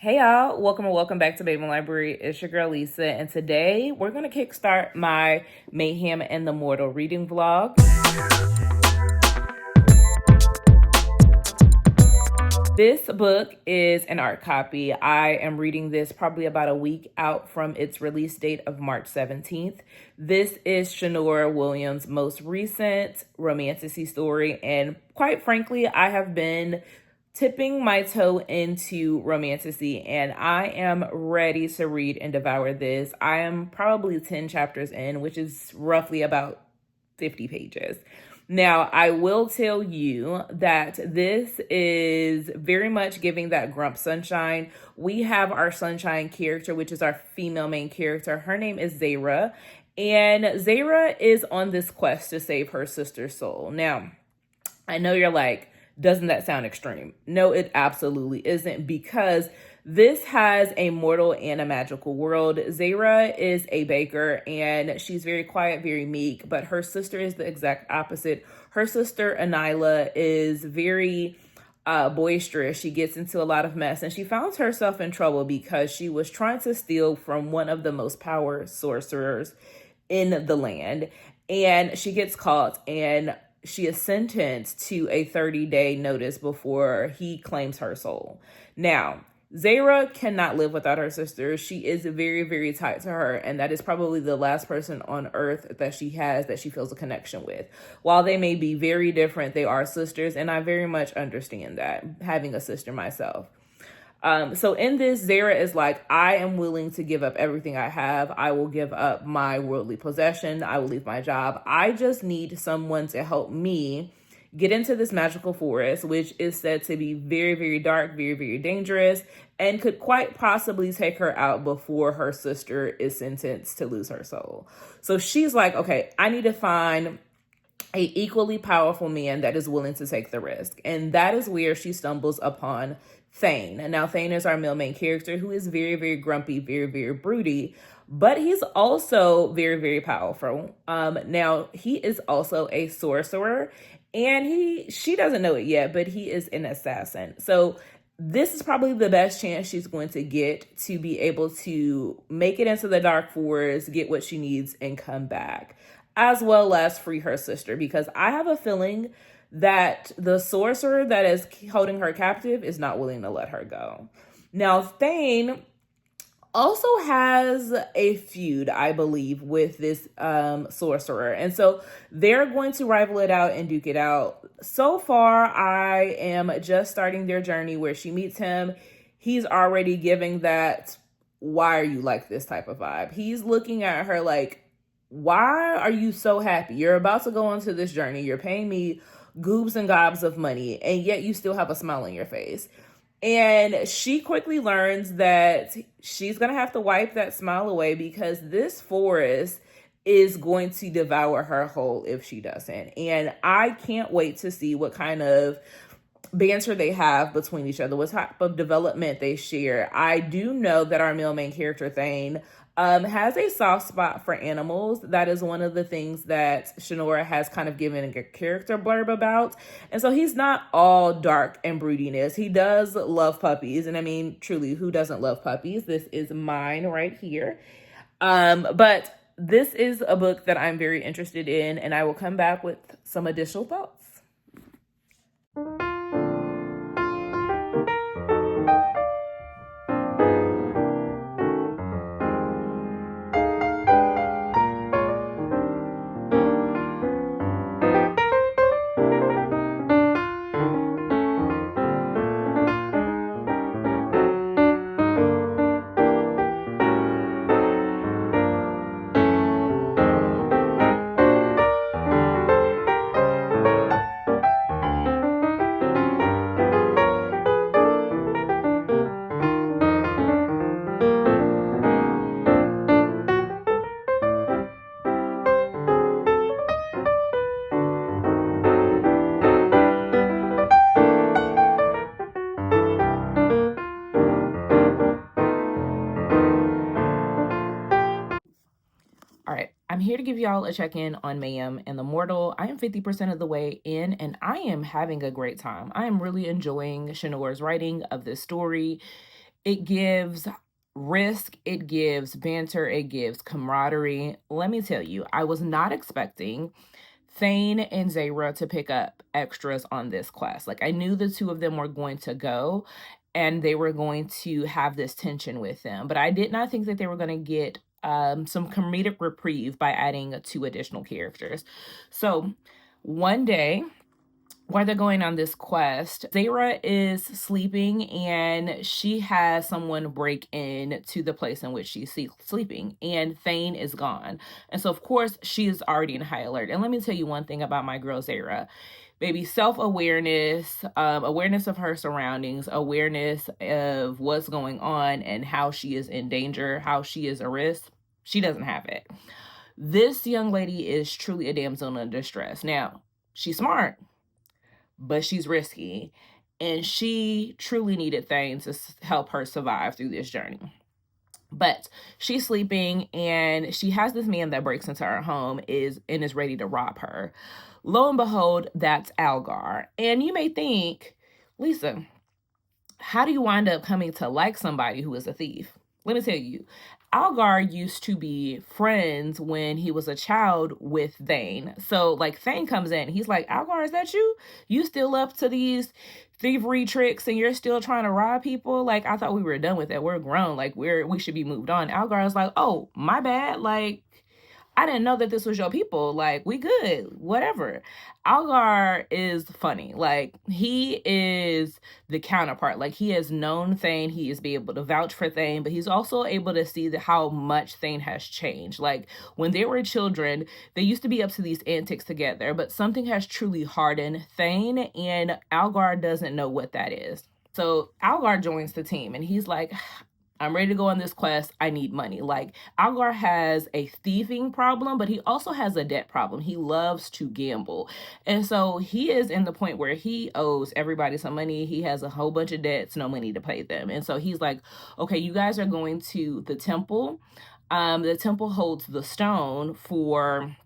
Hey y'all, welcome and welcome back to Babeinlibrary. It's your girl Lisa, and today we're gonna kickstart my Mayhem and the Mortal reading vlog. This book is an art copy. I am reading this probably about a week out from its release date of March 17th. This is Shanora Williams' most recent romantasy story, and quite frankly, I have been tipping my toe into romantasy, and I am ready to read and devour this. I am probably 10 chapters in, which is roughly about 50 pages. Now, I will tell you that this is very much giving that Grump Sunshine. We have our Sunshine character, which is our female main character. Her name is Zara, and Zara is on this quest to save her sister's soul. Now, I know you're like, doesn't that sound extreme? No, it absolutely isn't, because this has a mortal and a magical world. Zara is a baker, and she's very quiet, very meek, but her sister is the exact opposite. Her sister, Anila, is very boisterous. She gets into a lot of mess, and she found herself in trouble because she was trying to steal from one of the most powerful sorcerers in the land, and she gets caught, and she is sentenced to a 30-day notice before he claims her soul. Now, Zara cannot live without her sister. She is very, very tight to her, and that is probably the last person on earth that she has that she feels a connection with. While they may be very different, they are sisters, and I very much understand that, having a sister myself. So in this, Zara is like, I am willing to give up everything I have. I will give up my worldly possession. I will leave my job. I just need someone to help me get into this magical forest, which is said to be very, very dark, very, very dangerous, and could quite possibly take her out before her sister is sentenced to lose her soul. So she's like, okay, I need to find a equally powerful man that is willing to take the risk. And that is where she stumbles upon Thane. And now Thane is our male main character, who is very, very grumpy, very, very broody, but he's also very, very powerful. Now he is also a sorcerer, and she doesn't know it yet, but he is an assassin. So this is probably the best chance she's going to get to be able to make it into the dark forest, get what she needs, and come back, as well as free her sister, because I have a feeling that the sorcerer that is holding her captive is not willing to let her go. Now, Thane also has a feud, I believe, with this sorcerer. And so they're going to rival it out and duke it out. So far, I am just starting their journey where she meets him. He's already giving that, why are you like this type of vibe. He's looking at her like, why are you so happy? You're about to go onto this journey. You're paying me goobs and gobs of money, and yet you still have a smile on your face. And she quickly learns that she's going to have to wipe that smile away, because this forest is going to devour her whole if she doesn't. And I can't wait to see what kind of banter they have between each other, what type of development they share. I do know that our male main character, Thane, has a soft spot for animals. That is one of the things that Shanora has kind of given a character blurb about. And so he's not all dark and broodiness. He does love puppies. And I mean, truly, who doesn't love puppies? This is mine right here. But this is a book that I'm very interested in, and I will come back with some additional thoughts. All right, I'm here to give y'all a check-in on Mayhem and the Mortal. I am 50% of the way in, and I am having a great time. I am really enjoying Shanora's writing of this story. It gives risk, it gives banter, it gives camaraderie. Let me tell you, I was not expecting Thane and Zayra to pick up extras on this quest. Like, I knew the two of them were going to go and they were going to have this tension with them, but I did not think that they were going to get some comedic reprieve by adding two additional characters. So one day, while they're going on this quest, Zayra is sleeping and she has someone break in to the place in which she's sleeping, and Thane is gone. And so, of course, she is already in high alert. And let me tell you one thing about my girl Zayra. Baby, self-awareness, awareness of her surroundings, awareness of what's going on and how she is in danger, how she is a risk. She doesn't have it. This young lady is truly a damsel in distress. Now, she's smart, but she's risky, and she truly needed things to help her survive through this journey. But she's sleeping and she has this man that breaks into her home is ready to rob her. Lo and behold, that's Algar. And you may think, Lisa, how do you wind up coming to like somebody who is a thief? Let me tell you, Algar used to be friends when he was a child with Thane. So, like, Thane comes in, he's like, Algar, is that you? You still up to these thievery tricks and you're still trying to rob people? Like, I thought we were done with that. We're grown. Like, we should be moved on. Algar is like, oh, my bad. Like, I didn't know that this was your people. Like, we good, whatever. Algar is funny. Like, he is the counterpart. Like, he has known Thane. He is be able to vouch for Thane, but he's also able to see how much Thane has changed. Like, when they were children, they used to be up to these antics together, but something has truly hardened Thane, and Algar doesn't know what that is. So Algar joins the team, and he's like, I'm ready to go on this quest. I need money. Like, Algar has a thieving problem, but he also has a debt problem. He loves to gamble. And so he is in the point where he owes everybody some money. He has a whole bunch of debts, no money to pay them. And so he's like, okay, you guys are going to the temple. The temple holds the stone for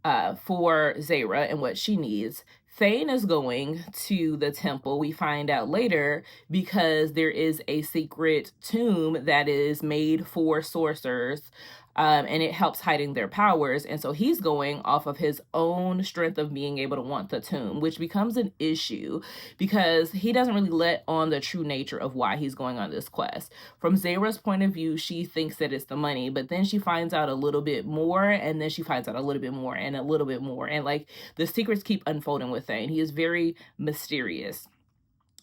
Zayra and what she needs. Thane is going to the temple, we find out later, because there is a secret tomb that is made for sorcerers, and it helps hiding their powers. And so he's going off of his own strength of being able to want the tomb, which becomes an issue because he doesn't really let on the true nature of why he's going on this quest. From Zayra's point of view, she thinks that it's the money, but then she finds out a little bit more, and then she finds out a little bit more and a little bit more. And like, the secrets keep unfolding with Thane. He is very mysterious.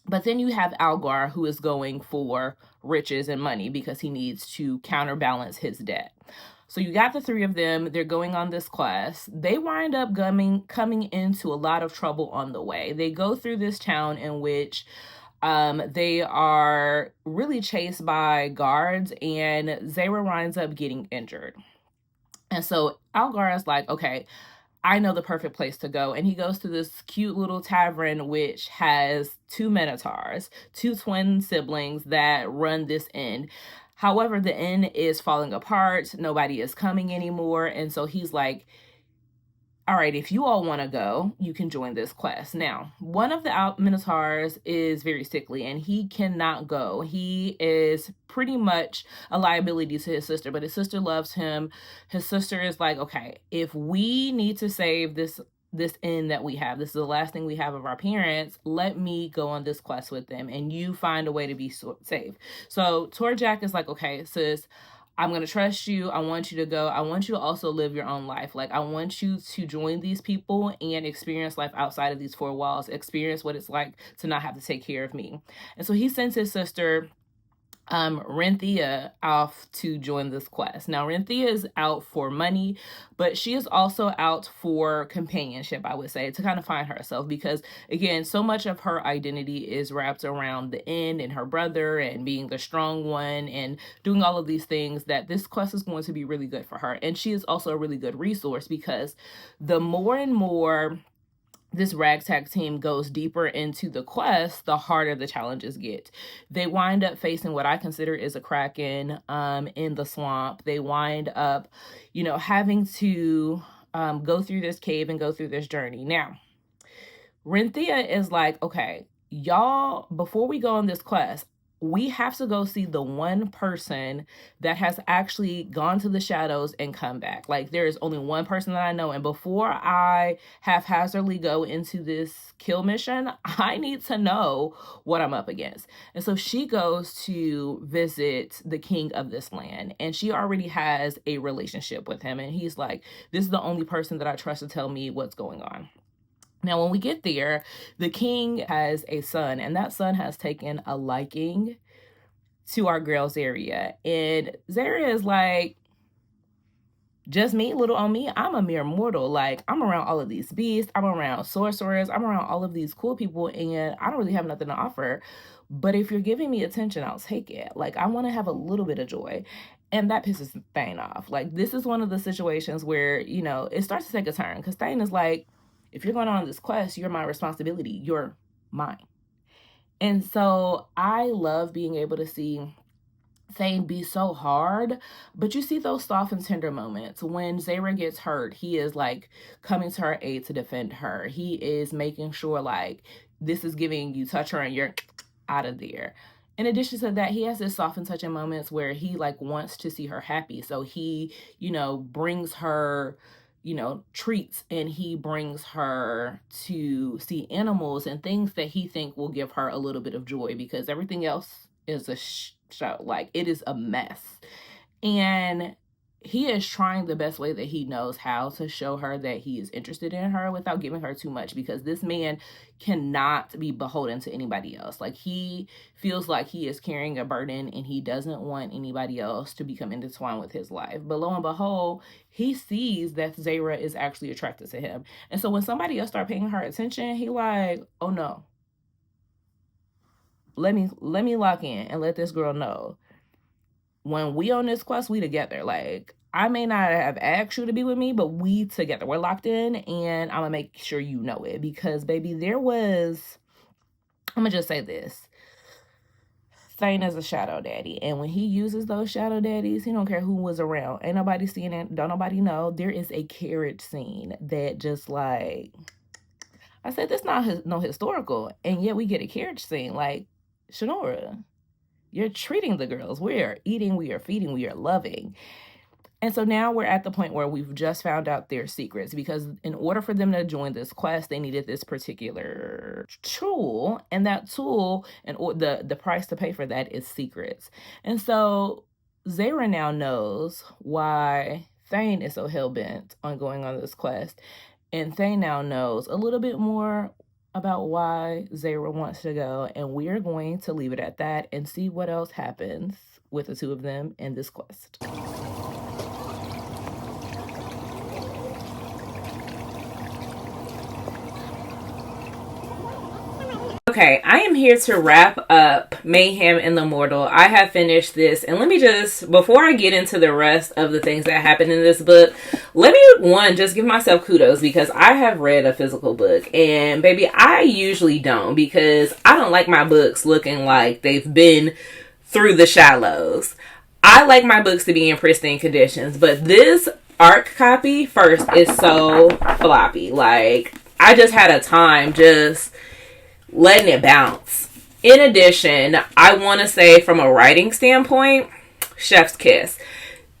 But then you have Algar, who is going for riches and money because he needs to counterbalance his debt. So you got the three of them. They're going on this quest. They wind up coming into a lot of trouble on the way. They go through this town in which they are really chased by guards, and Zayra winds up getting injured. And so Algar is like, okay, I know the perfect place to go. And he goes to this cute little tavern, which has two minotaurs, two twin siblings that run this inn. However, the inn is falling apart. Nobody is coming anymore. And so he's like, all right, if you all want to go, you can join this quest. Now, one of the minotaurs is very sickly and he cannot go. He is pretty much a liability to his sister, but his sister loves him. His sister is like, okay, if we need to save this inn that we have, this is the last thing we have of our parents, let me go on this quest with them and you find a way to be safe. So Torjak is like, okay, sis, I'm going to trust you. I want you to go. I want you to also live your own life. Like, I want you to join these people and experience life outside of these four walls, experience what it's like to not have to take care of me. And so he sends his sister, Renthia, off to join this quest. Now, Renthia is out for money, but she is also out for companionship, I would say, to kind of find herself, because again, so much of her identity is wrapped around the inn and her brother and being the strong one and doing all of these things, that this quest is going to be really good for her. And she is also a really good resource, because the more and more this ragtag team goes deeper into the quest, the harder the challenges get. They wind up facing what I consider is a kraken in the swamp. They wind up, having to go through this cave and go through this journey. Now, Renthia is like, okay, y'all, before we go on this quest, we have to go see the one person that has actually gone to the shadows and come back. Like, there is only one person that I know. And before I haphazardly go into this kill mission, I need to know what I'm up against. And so she goes to visit the king of this land, and she already has a relationship with him. And he's like, this is the only person that I trust to tell me what's going on. Now, when we get there, the king has a son, and that son has taken a liking to our girl's area. And Zara is like, just me, little on me, I'm a mere mortal. Like, I'm around all of these beasts, I'm around sorcerers, I'm around all of these cool people, and I don't really have nothing to offer. But if you're giving me attention, I'll take it. Like, I want to have a little bit of joy. And that pisses Thane off. Like, this is one of the situations where, you know, it starts to take a turn, because Thane is like, if you're going on this quest, you're my responsibility. You're mine. And so I love being able to see Thane be so hard, but you see those soft and tender moments. When Zara gets hurt, he is like coming to her aid to defend her. He is making sure, like, this is giving you touch her and you're out of there. In addition to that, he has this soft and touching moments where he like wants to see her happy. So he, you know, brings her, you know, treats, and he brings her to see animals and things that he think will give her a little bit of joy, because everything else is a show. Like, it is a mess. And he is trying the best way that he knows how to show her that he is interested in her without giving her too much, because this man cannot be beholden to anybody else. Like, he feels like he is carrying a burden, and he doesn't want anybody else to become intertwined with his life. But lo and behold, he sees that Zara is actually attracted to him. And so when somebody else start paying her attention, he like, oh no, let me lock in and let this girl know, when we on this quest, we together. Like, I may not have asked you to be with me, but we together. We're locked in, and I'm gonna make sure you know it. Because, baby, I'm gonna just say this. Thane is a shadow daddy, and when he uses those shadow daddies, he don't care who was around. Ain't nobody seeing it, don't nobody know. There is a carriage scene that just like, I said, this not no historical, and yet we get a carriage scene. Like, Shanora, you're treating the girls. We are eating, we are feeding, we are loving. And so now we're at the point where we've just found out their secrets, because in order for them to join this quest, they needed this particular tool, and that tool, and the price to pay for that is secrets. And so Zara now knows why Thane is so hell-bent on going on this quest, and Thane now knows a little bit more about why Zara wants to go, and we are going to leave it at that and see what else happens with the two of them in this quest. Okay, I am here to wrap up Mayhem and the Mortal. I have finished this, and let me just, before I get into the rest of the things that happen in this book, let me, just give myself kudos, because I have read a physical book, and baby, I usually don't, because I don't like my books looking like they've been through the shallows. I like my books to be in pristine conditions, but this ARC copy first is so floppy. Like, I just had a time just letting it bounce. In addition, I want to say, from a writing standpoint, chef's kiss.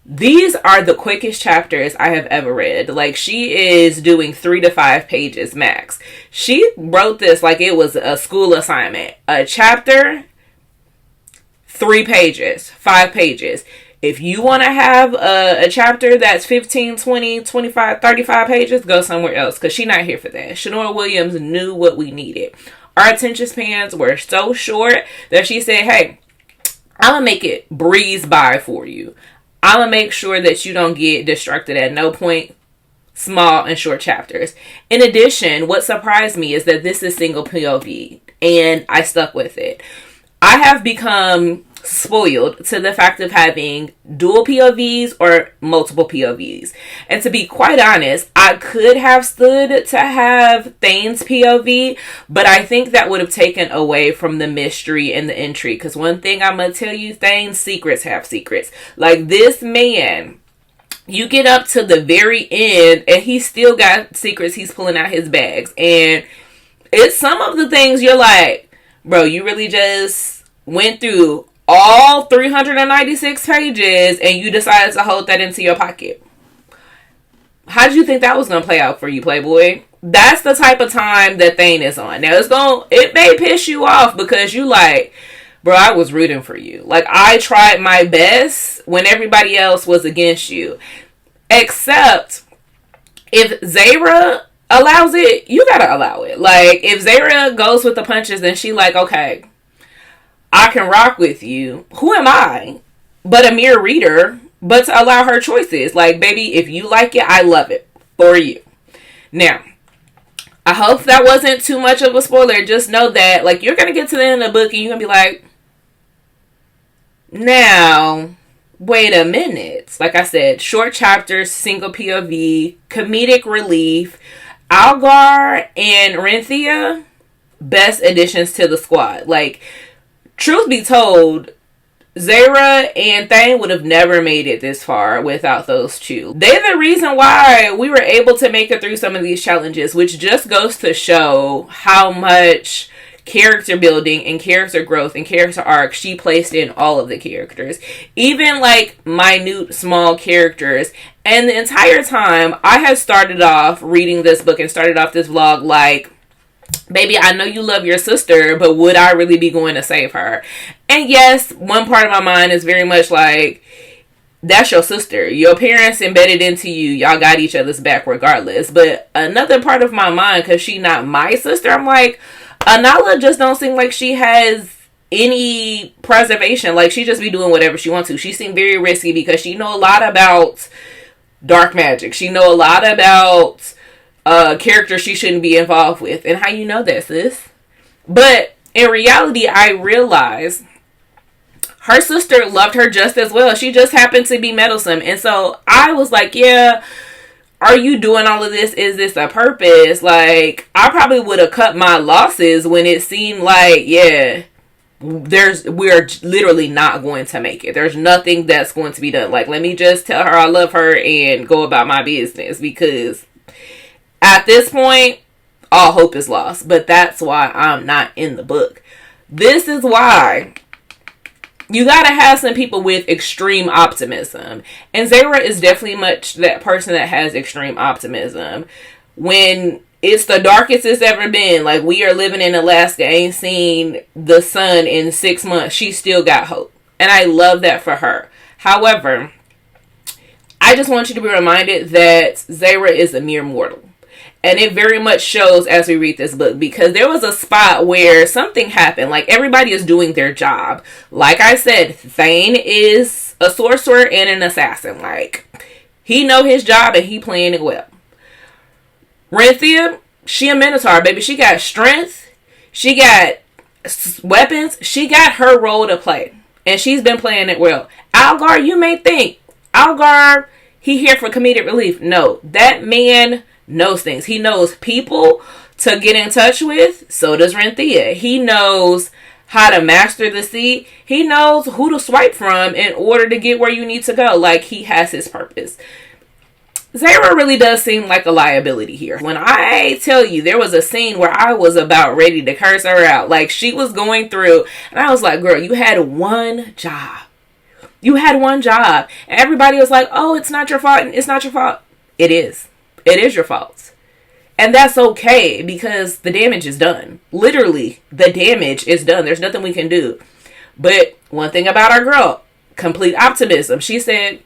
These are the quickest chapters I have ever read. Like, she is doing 3 to 5 pages max. She wrote this like it was a school assignment. A chapter, 3 pages, 5 pages. If you want to have a chapter that's 15, 20, 25, 35 pages, go somewhere else, because she's not here for that. Shanora Williams knew what we needed. Our attention spans were so short that she said, hey, I'm going to make it breeze by for you. I'm going to make sure that you don't get distracted at no point. Small and short chapters. In addition, what surprised me is that this is single POV, and I stuck with it. I have become spoiled to the fact of having dual POVs or multiple POVs. And to be quite honest, I could have stood to have Thane's POV, but I think that would have taken away from the mystery and the intrigue. Because one thing I'm going to tell you, Thane's secrets have secrets. Like, this man, you get up to the very end and he's still got secrets. He's pulling out his bags. And it's some of the things you're like, bro, you really just went through all 396 pages and you decided to hold that into your pocket. How did you think that was going to play out for you, Playboy? That's the type of time that Thane is on. Now, it may piss you off because you like, bro, I was rooting for you. Like, I tried my best when everybody else was against you. Except, if Zara allows it, you gotta allow it. Like, if Zara goes with the punches, then she like, okay, I can rock with you. Who am I but a mere reader, but to allow her choices? Like, baby, if you like it, I love it for you. Now, I hope that wasn't too much of a spoiler. Just know that, like, you're gonna get to the end of the book and you're gonna be like, now, wait a minute. Like I said, short chapters, single POV, comedic relief. Algar and Renthia, best additions to the squad. Like, truth be told, Zara and Thane would have never made it this far without those two. They're the reason why we were able to make it through some of these challenges, which just goes to show how much character building and character growth and character arc she placed in all of the characters. Even like minute small characters. And the entire time I had started off reading this book and started off this vlog like, baby, I know you love your sister, but would I really be going to save her? And yes, one part of my mind is very much like, that's your sister. Your parents embedded into you. Y'all got each other's back regardless. But another part of my mind, because she not my sister, I'm like, Anala just don't seem like she has any preservation. Like, she just be doing whatever she wants to. She seemed very risky because she know a lot about dark magic. She know a lot about characters she shouldn't be involved with. And how you know that, sis? But in reality, I realized her sister loved her just as well. She just happened to be meddlesome. And so I was like, yeah, are you doing all of this? Is this a purpose? Like, I probably would have cut my losses when it seemed like, yeah, we're literally not going to make it. There's nothing that's going to be done. Like, let me just tell her I love her and go about my business, because at this point, all hope is lost. But that's why I'm not in the book. This is why you gotta have some people with extreme optimism. And Zara is definitely much that person that has extreme optimism. When it's the darkest it's ever been, like we are living in Alaska, ain't seen the sun in 6 months, she still got hope. And I love that for her. However, I just want you to be reminded that Zara is a mere mortal. And it very much shows as we read this book, because there was a spot where something happened. Like, everybody is doing their job. Like I said, Thane is a sorcerer and an assassin. Like, he know his job and he playing it well. Renthia, she a minotaur, baby. She got strength. She got weapons. She got her role to play. And she's been playing it well. Algar, you may think, Algar, he here for comedic relief. No, that man knows things. He knows people to get in touch with. So does Renthia. He knows how to master the sea. He knows who to swipe from in order to get where you need to go. Like, he has his purpose. Zara really does seem like a liability here. When I tell you, there was a scene where I was about ready to curse her out. Like, she was going through, and I was like, girl, you had one job. You had one job. And everybody was like, oh, it's not your fault. It's not your fault. It is. It is your fault. And that's okay, because the damage is done. Literally, the damage is done. There's nothing we can do. But one thing about our girl, complete optimism. She said,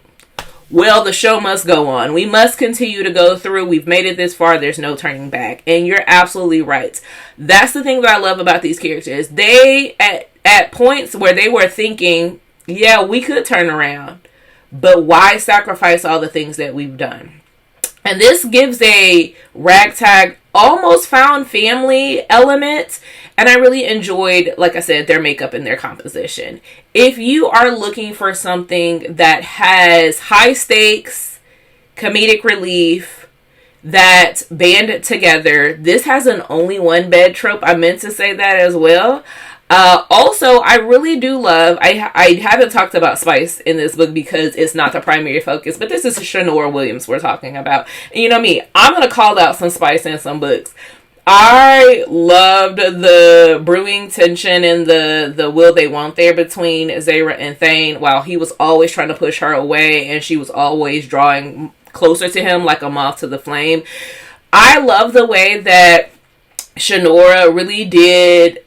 well, the show must go on. We must continue to go through. We've made it this far. There's no turning back. And you're absolutely right. That's the thing that I love about these characters. They, at points where they were thinking, yeah, we could turn around, but why sacrifice all the things that we've done? And this gives a ragtag, almost found family element. And I really enjoyed, like I said, their makeup and their composition. If you are looking for something that has high stakes, comedic relief, that band together, this has an only one bed trope. I meant to say that as well. Also, I really do love, I haven't talked about Spice in this book because it's not the primary focus, but this is Shanora Williams we're talking about. And you know me, I'm going to call out some Spice in some books. I loved the brewing tension and the will they won't there between Zayra and Thane, while he was always trying to push her away and she was always drawing closer to him like a moth to the flame. I love the way that Shanora really did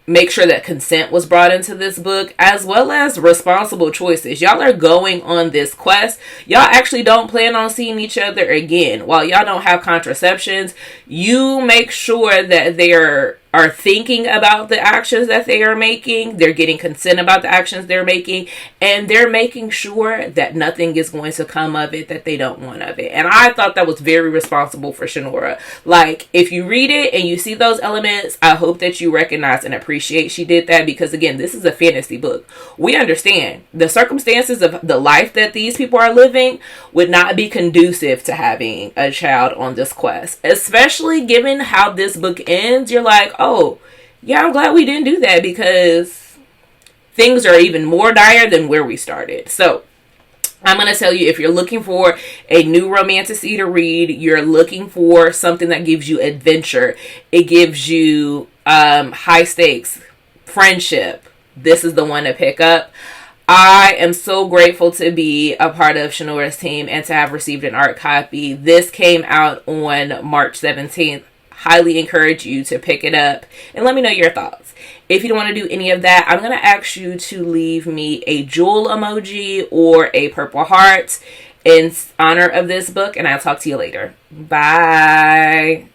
make sure that consent was brought into this book, as well as responsible choices. Y'all are going on this quest. Y'all actually don't plan on seeing each other again. While y'all don't have contraceptions, you make sure that they are thinking about the actions that they are making. They're getting consent about the actions they're making, and they're making sure that nothing is going to come of it that they don't want of it. And I thought that was very responsible for Shanora. Like, if you read it and you see those elements, I hope that you recognize and appreciate she did that, because again, this is a fantasy book. We understand the circumstances of the life that these people are living would not be conducive to having a child on this quest, especially given how this book ends. You're like, oh yeah, I'm glad we didn't do that, because things are even more dire than where we started. So I'm going to tell you, if you're looking for a new romantasy to read, you're looking for something that gives you adventure, it gives you high stakes, friendship, this is the one to pick up. I am so grateful to be a part of Shanora's team and to have received an art copy. This came out on March 17th. Highly encourage you to pick it up and let me know your thoughts. If you don't want to do any of that, I'm going to ask you to leave me a jewel emoji or a purple heart in honor of this book, and I'll talk to you later. Bye.